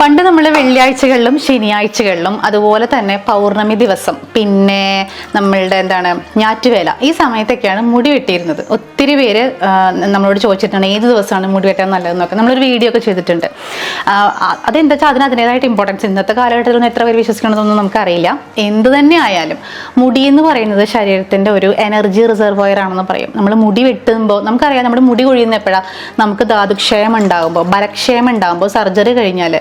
പണ്ട് നമ്മൾ വെള്ളിയാഴ്ചകളിലും ശനിയാഴ്ചകളിലും അതുപോലെ തന്നെ പൗർണമി ദിവസം പിന്നെ നമ്മളുടെ എന്താണ് ഞാറ്റുവേല ഈ സമയത്തൊക്കെയാണ് മുടി വെട്ടിയിരുന്നത്. ഒത്തിരി പേര് നമ്മളോട് ചോദിച്ചിട്ടുണ്ട് ഏത് ദിവസമാണ് മുടി വെട്ടാൻ നല്ലതെന്നൊക്കെ. നമ്മളൊരു വീഡിയോ ഒക്കെ ചെയ്തിട്ടുണ്ട്. അതെന്താ വെച്ചാൽ അതിനേതായിട്ട് ഇമ്പോർട്ടൻസ് ഇന്നത്തെ കാലഘട്ടത്തിലൊന്നും എത്ര പേര് വിശ്വസിക്കണമെന്നൊന്നും നമുക്കറിയില്ല. എന്ത് തന്നെ ആയാലും മുടി എന്ന് പറയുന്നത് ശരീരത്തിൻ്റെ ഒരു എനർജി റിസർവോയർ ആണെന്ന് പറയും. നമ്മൾ മുടി വെട്ടുമ്പോൾ നമുക്കറിയാം നമ്മുടെ മുടി കൊഴിയുന്ന എപ്പോഴാണ് നമുക്ക് ധാതുക്ഷയം ഉണ്ടാകുമ്പോൾ ബലക്ഷയം ഉണ്ടാകുമ്പോൾ സർജറി കഴിഞ്ഞാൽ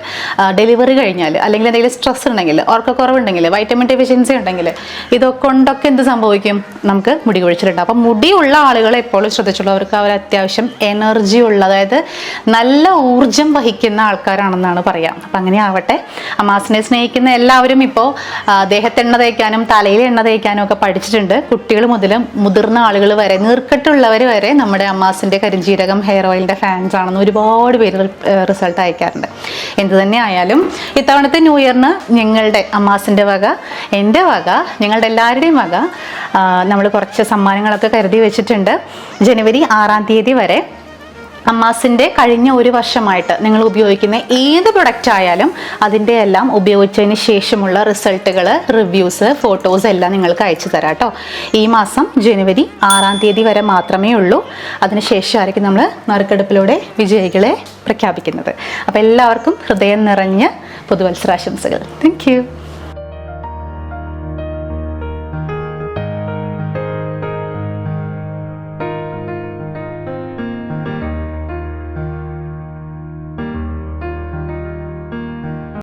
ഡെലിവറി കഴിഞ്ഞാൽ അല്ലെങ്കിൽ എന്തെങ്കിലും സ്ട്രെസ് ഉണ്ടെങ്കിൽ ഓർക്കക്കുറവുണ്ടെങ്കിൽ വൈറ്റമിൻ ഡെഫിഷ്യൻസി ഉണ്ടെങ്കിൽ ഇതൊക്കെ കൊണ്ടൊക്കെ എന്ത് സംഭവിക്കും നമുക്ക് മുടി കൊഴിച്ചിലുണ്ടാകും. അപ്പം മുടിയുള്ള ആളുകൾ എപ്പോഴും ശ്രദ്ധിച്ചുള്ളവർക്ക് അവർ അത്യാവശ്യം എനർജി ഉള്ള അതായത് നല്ല ഊർജം വഹിക്കുന്ന ആൾക്കാരാണെന്നാണ് പറയാം. അപ്പം അങ്ങനെ ആവട്ടെ. അമാസിനെ സ്നേഹിക്കുന്ന എല്ലാവരും ഇപ്പോൾ ദേഹത്തെണ്ണ തേക്കാനും തലയിൽ എണ്ണ തേക്കാനും ഒക്കെ പഠിച്ചിട്ടുണ്ട്. കുട്ടികൾ മുതൽ മുതിർന്ന ആളുകൾ വരെ നീർക്കെട്ടുള്ളവർ വരെ നമ്മുടെ അമ്മാസിൻ്റെ കരിഞ്ജീരകം ഹെയർ ഓയിലിൻ്റെ ഫാൻസ് ആണെന്ന് ഒരുപാട് പേര് റിസൾട്ട് അയക്കാറുണ്ട്. എന്ത് തന്നെ ആയാലും ഇത്തവണത്തെ ന്യൂ ഇയറിന് ഞങ്ങളുടെ അമ്മാസിൻ്റെ വക എൻ്റെ വക ഞങ്ങളുടെ എല്ലാവരുടെയും വക നമ്മൾ കുറച്ച് സമ്മാനങ്ങളൊക്കെ കരുതി വെച്ചിട്ടുണ്ട്. ജനുവരി 6-ാം തീയതി വരെ അമ്മാസിൻ്റെ കഴിഞ്ഞ ഒരു വർഷമായിട്ട് നിങ്ങൾ ഉപയോഗിക്കുന്ന ഏത് പ്രൊഡക്റ്റ് ആയാലും അതിൻ്റെ എല്ലാം ഉപയോഗിച്ചതിന് ശേഷമുള്ള റിസൾട്ടുകൾ റിവ്യൂസ് ഫോട്ടോസ് എല്ലാം നിങ്ങൾക്ക് അയച്ചു തരാം കേട്ടോ. ഈ മാസം ജനുവരി 6-ാം തീയതി വരെ മാത്രമേ ഉള്ളൂ. അതിനുശേഷമായിരിക്കും നമ്മൾ നറുക്കെടുപ്പിലൂടെ വിജയികളെ പ്രഖ്യാപിക്കുന്നത്. അപ്പോൾ എല്ലാവർക്കും ഹൃദയം നിറഞ്ഞ പുതുവത്സരാശംസകൾ. Thank you.